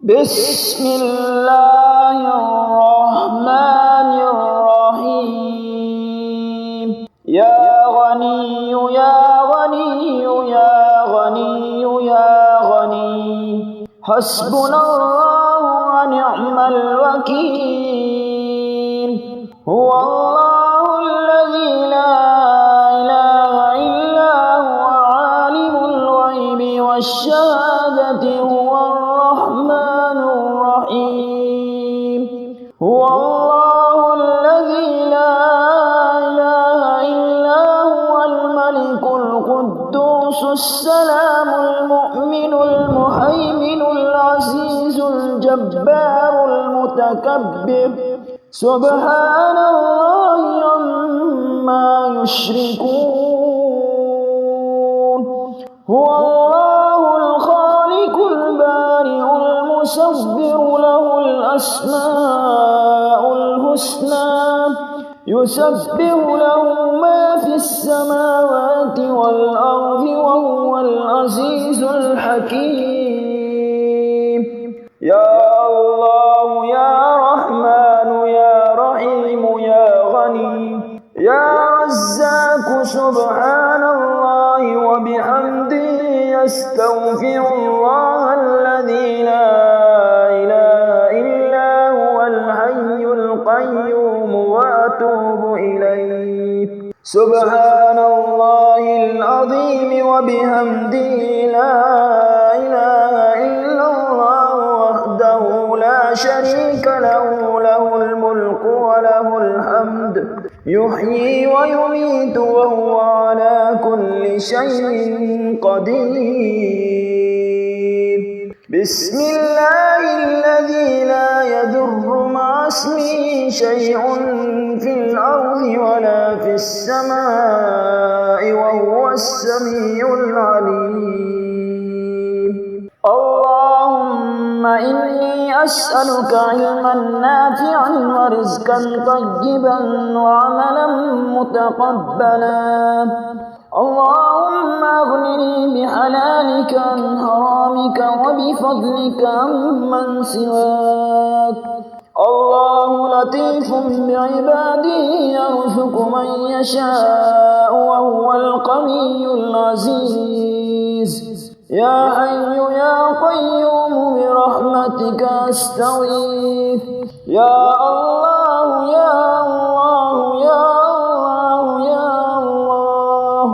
بسم الله الرحمن الرحيم. يا غني يا غني يا غني يا غني حسبنا الله ونعم الوكيل. هو الله الذي لا إله إلا هو عالم الغيب والشهادة هو الرحمن الرحيم. هو الله الذي لا إله إلا هو الملك القدوس السلام المؤمن المهيمن العزيز الجبار المتكبر سبحان الله عما يشركون. هو الله الخالق البارئ المصور له الأسماء الحسنى يسبح له ما في السماوات والأرض وهو العزيز الحكيم. يا الله يا رحمن يا رحيم يا غني يا رزاق سبحان الله وبحمده يستغفر الله الذي لا إله إلا هو الحي القيوم وأتوب إليه. سبحان الله العظيم وبحمده لا إله إلا الله وحده لا شريك له له الملك وله الحمد يحيي ويميت وهو على كل شيء قدير. بسم الله الذي لا يضر مع اسمه شيء في الأرض ولا في السماء وهو السميع العليم. اللهم إني أسألك علما نافعا ورزقا طيبا وعملا متقبلا. اللهم أغنني بحلالك عن حرامك وبفضلك عمن سواك. الله لطيف بعباده يرزق من يشاء وهو القوي العزيز. يا حي يا قيوم برحمتك أستغيث. يا الله يا الله يا الله يا الله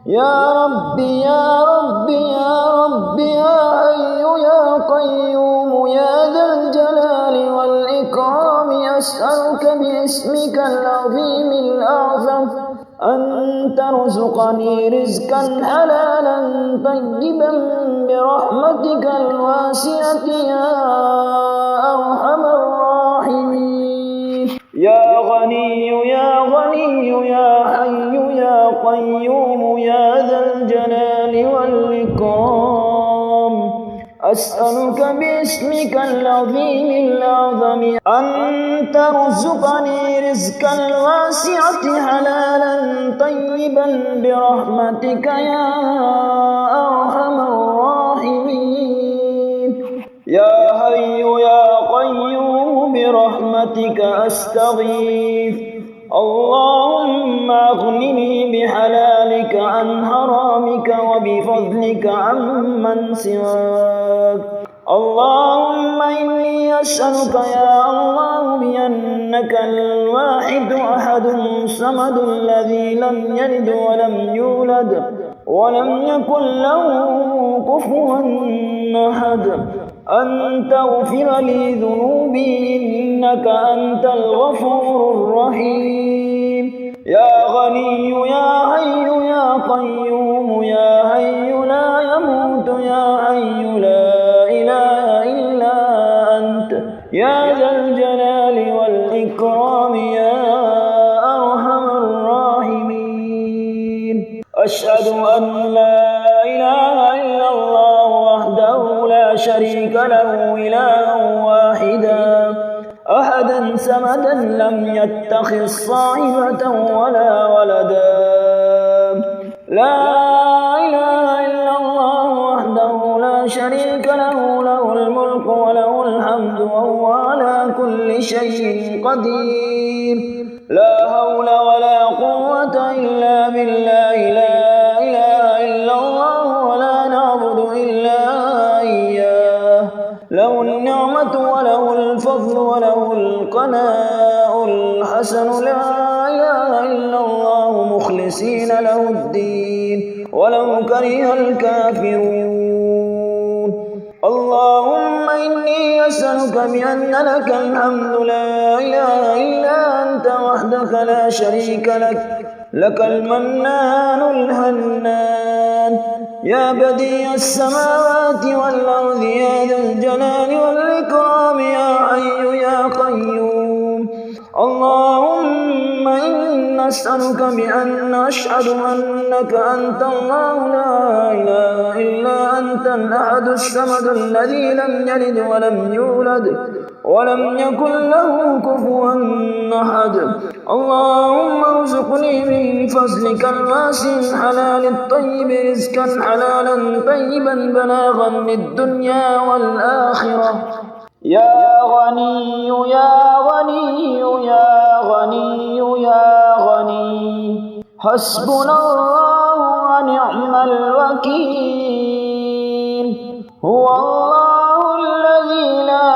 يا ربي يا ربي يا ربي يا حي يا قيوم يا ذا الجلال والإكرام أسألك باسمك العظيم الأعظم أن ترزقني رزقا حلالا طيبا برحمتك الواسعة يا أرحم الراحمين. يا غني يا غني يا حي يا قيوم يا ذا الجلال والإكرام أسألك باسمك العظيم الأعظم أن ترزقني رزقا واسعة حلالا طيبا برحمتك يا أرحم الراحمين. يا حي يا قيوم برحمتك أستغيث. اللهم أغنني بحلالك عن حرامك وبفضلك عمن سواك. اللهم إني أسألك يا الله بأنك الواحد أحد الصمد الذي لم يلد ولم يولد ولم يكن له كفوا أحد أن تغفر لي ذنوبي إنك أنت الغفور الرحيم. يا غني يا حي يا قيوم يا حي لا يموت يا حي لا إله إلا أنت يا ذا الجلال والإكرام يا أرحم الراحمين. أشهد أن لا إله إلا الله وحده لا شريك له إلها واحدا أحدا سمدا لم يتخذ صاحبة ولا ولدا. لا إله إلا الله وحده لا لا شريك له، له الملك وله الحمد وهو على كل شيء قدير. لا حول ولا قوة إلا بالله، لا إله إلا الله ولا نعبد إلا إياه. له النعمة وله الفضل وله القناء الحسن، لا إله إلا الله مخلصين له الدين ولو كره الكافرون. اللهم إني أسألك بأن لك الحمد لا إله إلا أنت وحدك لا شريك لك، لك المنان الحنان، يا بديع السماوات والأرض، يا ذا الجلال والإكرام، يا حي يا قيوم. اللهم إنا نسألك بأن نشهد أنك أنت الله لا إله إلا أنت الأحد الصمد الذي لم يلد ولم يولد ولم يكن له كفوا أحد. اللهم ارزقني من فضلك الواسع الحلال الطيب رزقا حلالا طيبا بلاغا للدنيا والآخرة. يا غني يا غني يا غني يا غني، حسبنا الله ونعم الوكيل. هو الله الذي لا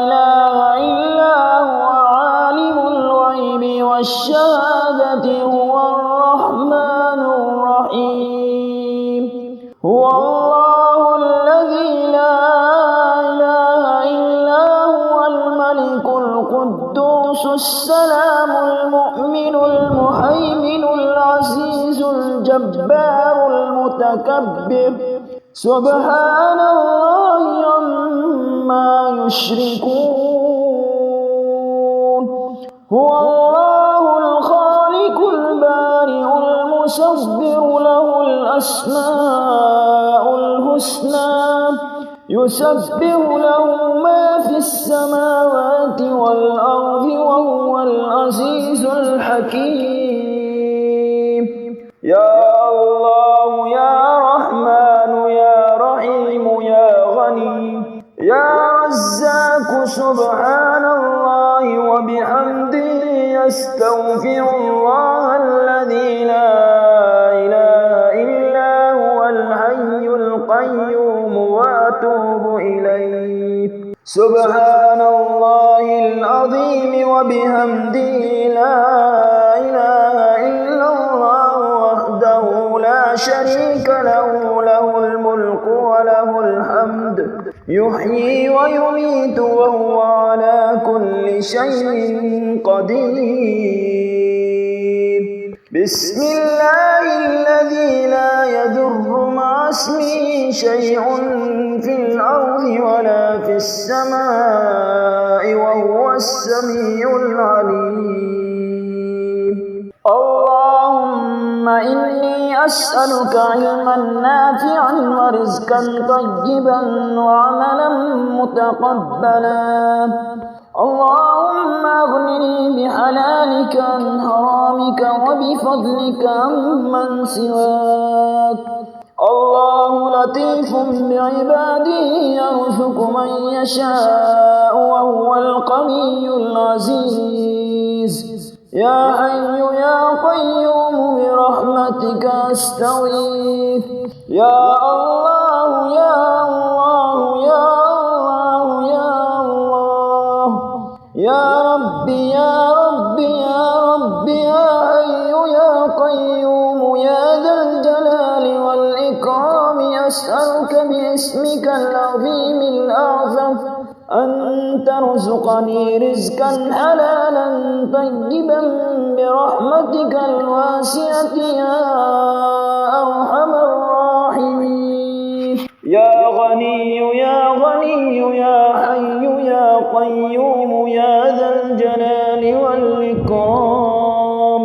إله إلا هو عالم الغيب والشهادة، هو الرحمن الرحيم. هو الله الذي لا إله إلا هو الملك القدوس السلام المؤمن المهيمن العزيز الجبار المتكبر، سبحان الله عما يشركون. هو الله الخالق البارئ المصور، له الأسماء الحسنى، يسبح له ما في السماوات والأرض، وهو العزيز الحكيم. يا الله يا رحمن يا رحيم يا غني يا رزاق، سبحان الله وبحمده، يستغفر الله الذي لا إله إلا هو الحي القيوم وأتوب إليه. سبحان الله العظيم وبحمده، لا إله إلا الله وحده لا شريك له، له الملك وله الحمد، يحيي ويميت وهو على كل شيء قدير. بسم الله الذي لا يضر مع اسمه شيء في الأرض ولا في السماء، وهو السميع العليم. اللهم إني أسألك علما نافعا ورزقا طيبا وعملا متقبلا. اللهم أغنني بحلالك عن حرامك وبفضلك عمن سواك. الله لطيف بعباده يرزق من يشاء وهو القوي العزيز. يا حي يا قيوم برحمتك أستغيث. يا الله يا الله يا الله يا الله، يا ربي يا ربي يا ربي، يا حي يا قيوم يا ذا الجلال والإكرام، أسألك باسمك العظيم الأعظم أن ترزقني رزقا حلالا طيبا برحمتك الواسعة يا أرحم الراحمين. يا غني يا غني يا حي يا قيوم يا ذا الجلال والإكرام،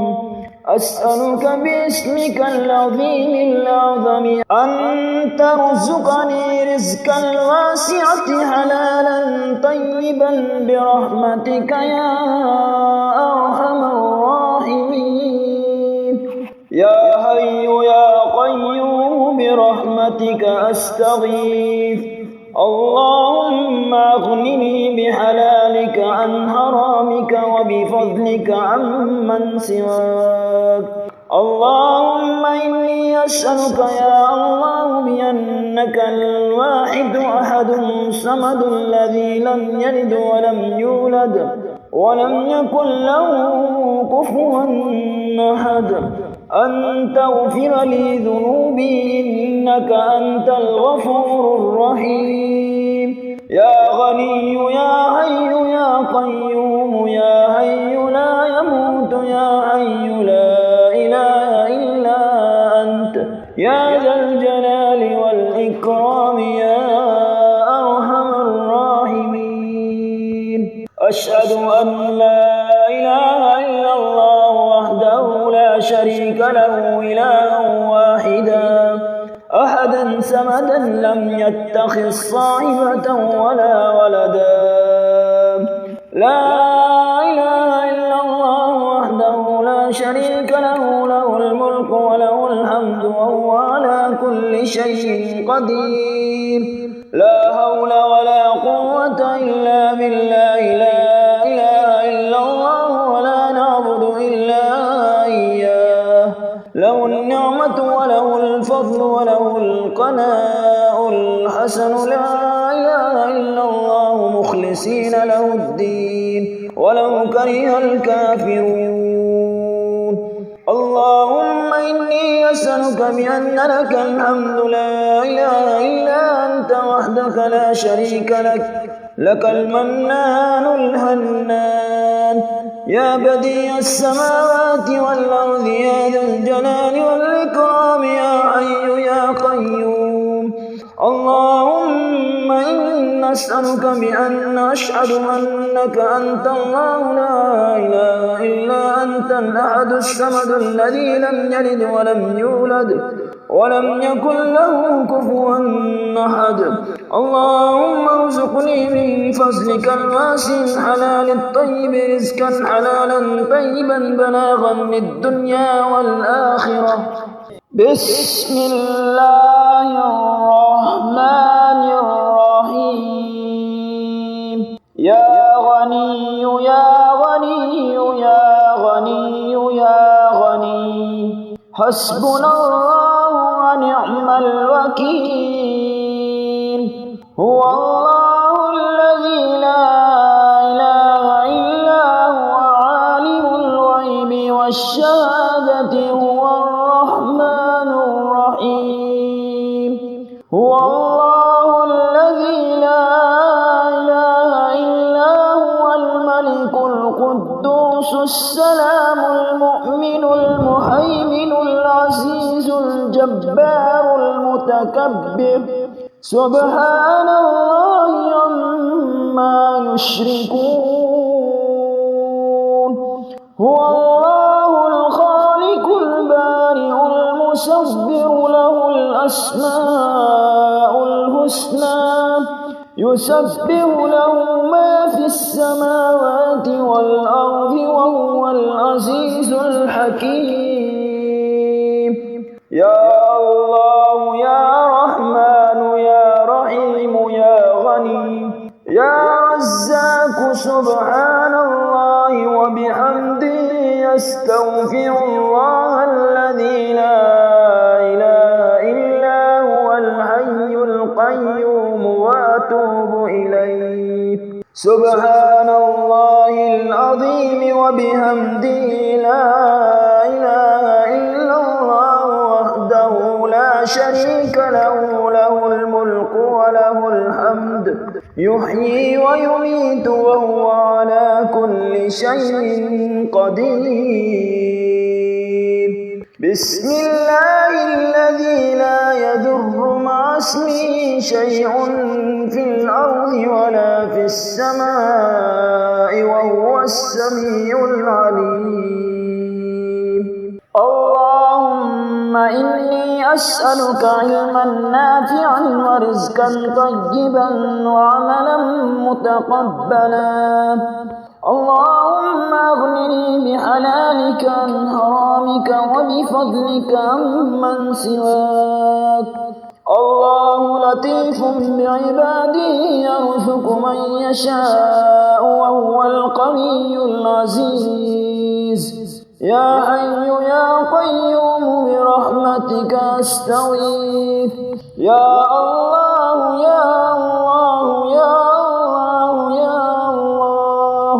أسألك باسمك العظيم الأعظم أن ترزقني رزقا واسعة حلالا طيبا برحمتك يا أرحم الراحمين. يا حي يا قيوم برحمتك أستغيث. اللهم أغنني بحلالك عن حرامك وبفضلك عمن سواك. اللهم إني أسألك يا الله بأنك الواحد أحد الصمد الذي لم يلد ولم يولد ولم يكن له كفوا أحد أن تغفر لي ذنوبي إنك أنت الغفور الرحيم. يا غني يا حي يا قيوم يا حي لا يموت يا حي لا إله إلا أنت يا ذا الجلال والإكرام يا أرحم الراحمين. أشهد أن لا إله إلا الله وحده لا شريك له إلها واحدا أحدا سمدا لم يتخذ صاحبة ولا ولدا. لا إله إلا الله وحده لا شريك له له الملك وله الحمد وهو على كل شيء قدير. لا حول ولا قوة إلا بالله. لا إله إلا الله ولا نعبد إلا إياه. له النعمة وله الفضل وله القناء الحسن. لا إله إلا الله مخلصين له الدين ولو كره الكافرون. اللهم إني أسألك بأن لك الحمد لا إله إلا أنت وحدك لا شريك لك لك المنان الحنان يا بديع السماوات والأرض يا ذا الجلال والإكرام يا حي يا قيوم. اللهم إنا نسألك بأن أشهد أنك أنت الله لا إله إلا أنت الأحد الصمد الذي لم يلد ولم يولد ولم يكن له كفوا أحد. اللهم ارزقني من فضلك الواسع الحلال الطيب رزقا حلالا طيبا بلاغا للدنيا والآخرة. بسم الله الرحمن الرحيم. يا غني يا غني يا غني يا غني حسبنا الله ونعم الوكيل. هو الله الذي لا إله إلا هو عالم الغيب والشهادة هو الرحمن الرحيم. هو الله الذي لا إله إلا هو الملك القدوس السلام المؤمن المهيمن العزيز الجبار المتكبر سبحان الله عما يشركون. هو الله الخالق البارئ المصور له الأسماء الحسنى يسبح له ما في السماوات والأرض وهو العزيز الحكيم. يا الله يا رحمن يا رحيم يا غني يا رزاق سبحان الله وبحمده يستغفر الله الذي لا إله إلا هو الحي القيوم وأتوب إليه. سبحان الله العظيم وبحمده لا إله إلا الله وحده لا شريك له له الملك وله الحمد يحيي ويميت وهو على كل شيء قدير. بسم الله الذي لا يضر مع اسمه شيء في الأرض ولا في السماء وهو السميع العليم. اللهم إني أسألك علما نافعا ورزقا طيبا وعملا متقبلا. اللهم أغنني بحلالك عن حرامك وبفضلك عمن سواك. الله لطيف بعباده يرزق من يشاء وهو القوي العزيز. يا حي يا قيوم برحمتك أستغيث. يا الله يا الله يا الله يا الله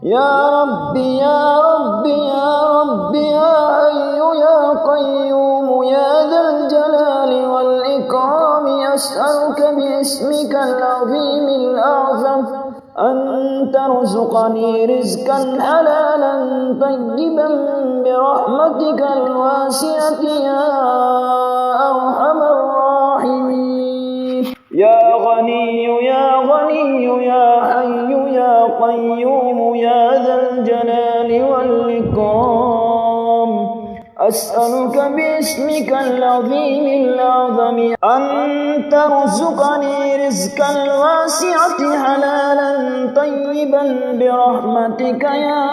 يا ربي يا ربي يا ربي يا حي يا قيوم يا ذا الجلال والإكرام أسألك باسمك العظيم الأعظم أن ترزقني رزقا حلالا طيبا برحمتك الواسعة يا أرحم الراحمين. يا غني يا غني يا حي يا قيوم يا ذا الجلال والإكرام أسألك باسمك العظيم الأعظم أن ترزقني رزقا واسعة حلالا طيبا برحمتك يا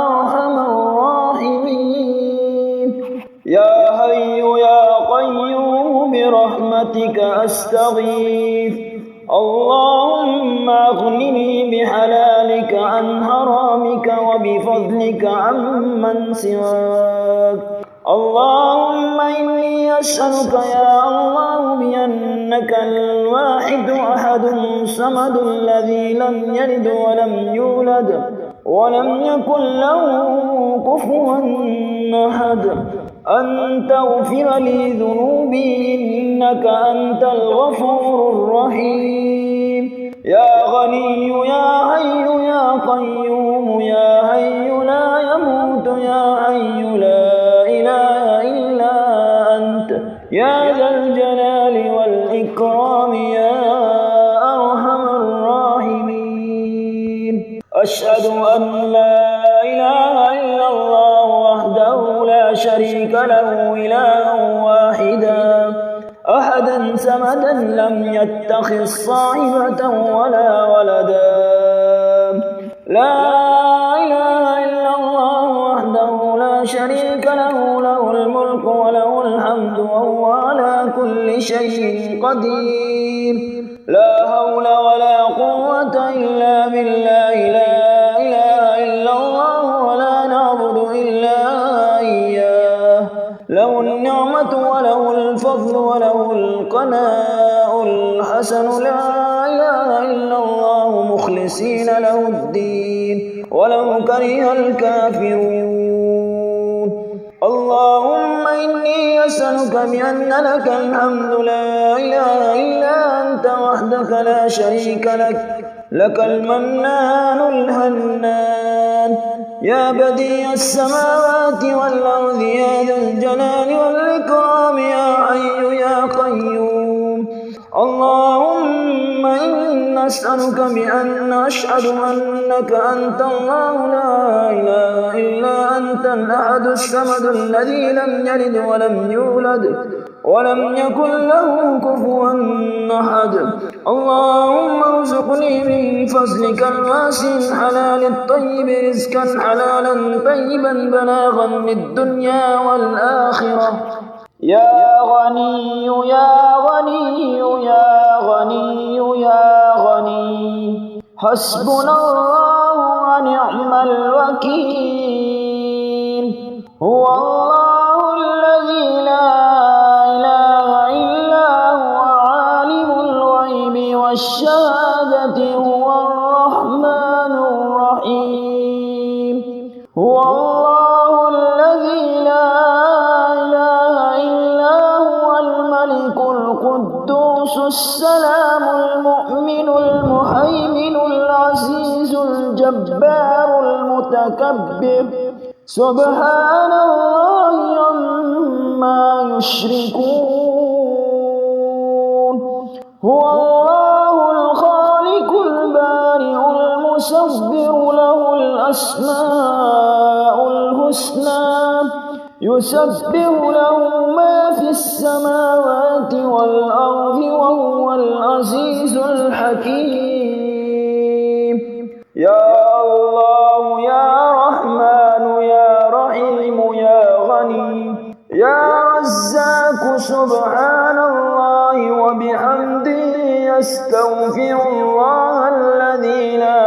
أرحم الراحمين. يا حي يا قيوم برحمتك أستغيث. اللهم أغنني بحلالك عن حرامك وبفضلك عمن سواك. اللهم إني أسألك يا الله بأنك الواحد أحد الصمد الذي لم يلد ولم يولد ولم يكن له كفوا أحد أن تغفر لي ذنوبي إنك أنت الغفور الرحيم. يا غني يا حي يا قيوم يا حي لا يموت يا حي لا إله إلا أنت يا ذا الجلال والإكرام يا أرحم الراحمين. أشهد أن لا إله إلا الله وحده لا شريك له إلها واحدا أحدا سمدا لم يتخذ صاحبة ولا ولدا. لا إله إلا الله وحده لا شريك له له الملك وله الحمد وهو على كل شيء قدير. لا حول ولا قوة إلا بالله. لا إله إلا الله ولا نعبد إلا إياه. له النعمة وله الفضل وله القناء الحسن. لا إله إلا الله مخلصين له الدين ولو كره الكافرون. اللهم إني أسألك بأن لك الحمد لا إله إلا أنت وحدك لا شريك لك لك المنان الحنان يا بديع السماوات والأرض يا ذا الجلال والإكرام يا حي يا قيوم. اللهم إنا نسألك بأن نشهد أنك أنت الله لا إله إلا أنت الأحد الصمد الذي لم يلد ولم يولد ولم يكن له كفوا أحد. اللهم ارزقني من فضلك الواسع الحلال الطيب رزقا حلالا طيبا بلاغا للدنيا والآخرة. يا غني يا غني يا غني يا غني حسبنا الله ونعم الوكيل. هو الله الذي لا إله إلا هو عالم الغيب والشهادة هو الرحمن الرحيم. هو الله الذي لا إله إلا هو الملك القدوس السلام المؤمن المهيمن العزيز الجبار المتكبر سبحان الله عما يشركون. هو الله الخالق البارئ المصور له الأسماء الحسنى يسبح له ما في السماوات والأرض وهو العزيز الحكيم. يا سبحان الله وبحمده أستغفر الله الذي لا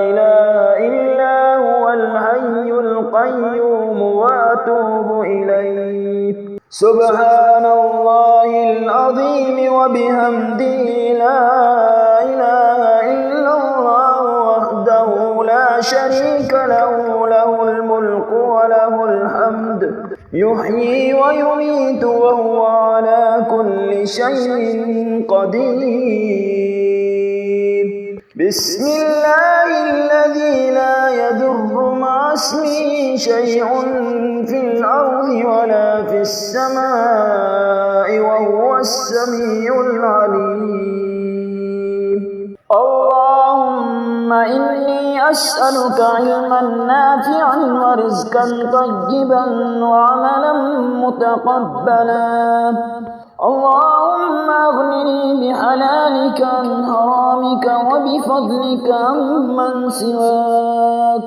إله إلا هو الحي القيوم وأتوب إليه سبحان الله العظيم وبحمده لا إله إلا الله وحده لا شريك له له الملك وله الحمد يحيي ويميت وهو على كل شيء قدير بسم الله الذي لا يضر مع اسمه شيء في الأرض ولا في السماء وهو السميع العليم اللهم إني أسألك علما نافعا ورزقا طيبا وعملا متقبلا اللهم أغنني بحلالك عن حرامك وبفضلك عمن سواك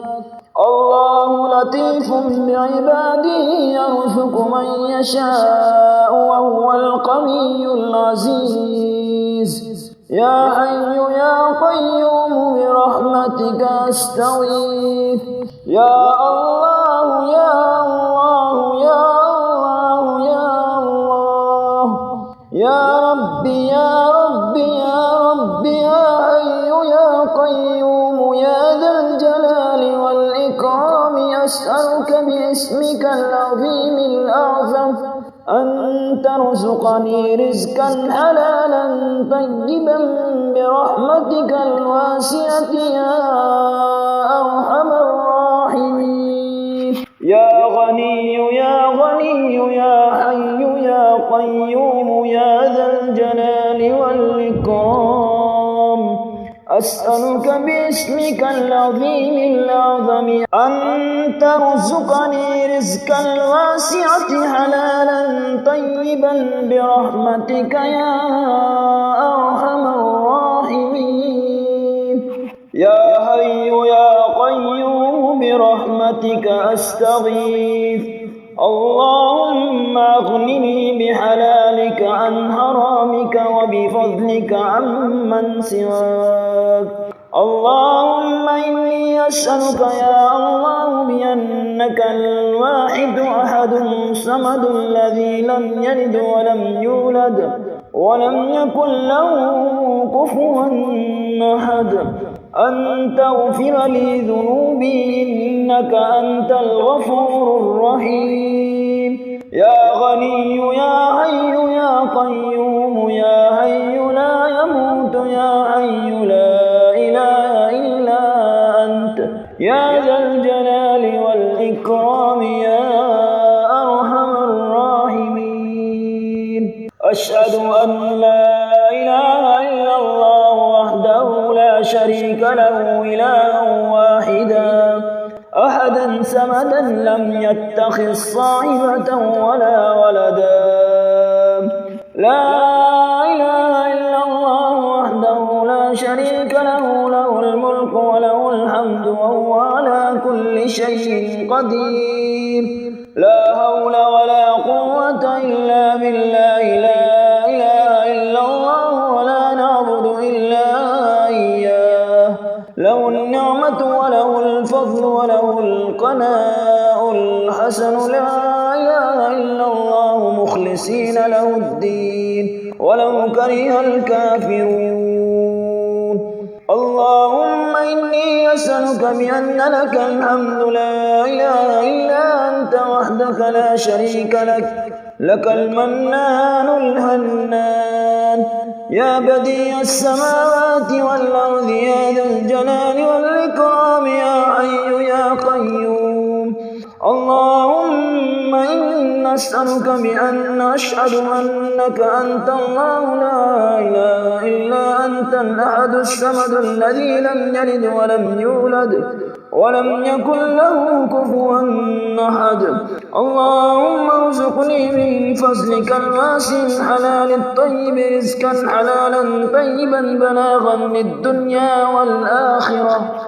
الله لطيف بعباده يرزق من يشاء وهو القوي العزيز يا حي يا قيوم برحمتك أستغيث يا الله يا الله يا الله يا الله يا ربي يا ربي يا ربي يا حي يا قيوم يا ذا الجلال والإكرام أسألك باسمك العظيم الأعظم أن ترزقني رزقا حلالا طيبا برحمتك الواسعة يا أرحم الراحمين يا غني يا غني يا حي يا قيوم يا ذا الجلال والإكرام أسألك باسمك العظيم الأعظم أن ترزقني رزقا واسعة حلالا طيبا برحمتك يا أرحم الراحمين يا حي يا قيوم برحمتك أستغيث اللهم أغنني بحلالك عن حرامك وبفضلك عمن سواك اللهم إني أسألك يا الله بأنك الواحد أحد الصمد الذي لم يلد ولم يولد ولم يكن له كفوا أحد أن تغفر لي ذنوبي إنك أنت الغفور الرحيم يا غني يا حي يا قيوم يا حي لا يموت يا حي لا إله إلا أنت يا ذا الجلال والإكرام يا أرحم الراحمين أشهد أن لا إله إلا الله وحده لا شريك له إلها واحدا أحدا سمدا لم يتخذ صاحبة ولا ولدا لا إله إلا الله وحده لا شريك له له الملك وله الحمد وهو على كل شيء قدير لا حول ولا قوة إلا بالله لا إله إلا الله ولا نعبد إلا إياه له النعمة وله الفضل وله القناء الحسن لا إله إلا الله مخلصين له الدين ولو كره الكافرون اللهم إني أسألك بأن لك الحمد لا إله إلا أنت وحدك لا شريك لك لك المنان الهنان يا بديع السماوات والأرض يا ذا الجلال والإكرام يا حي يا قيوم اللهم إنا نسألك بأن نشهد أنك أنت الله لا إله إلا أنت الأحد الصمد الذي لم يلد ولم يولد ولم يكن له كفوا أحد اللهم ارزقني من فضلك الواسع الحلال الطيب رزقا حلالا طيبا بلاغا للدنيا والآخرة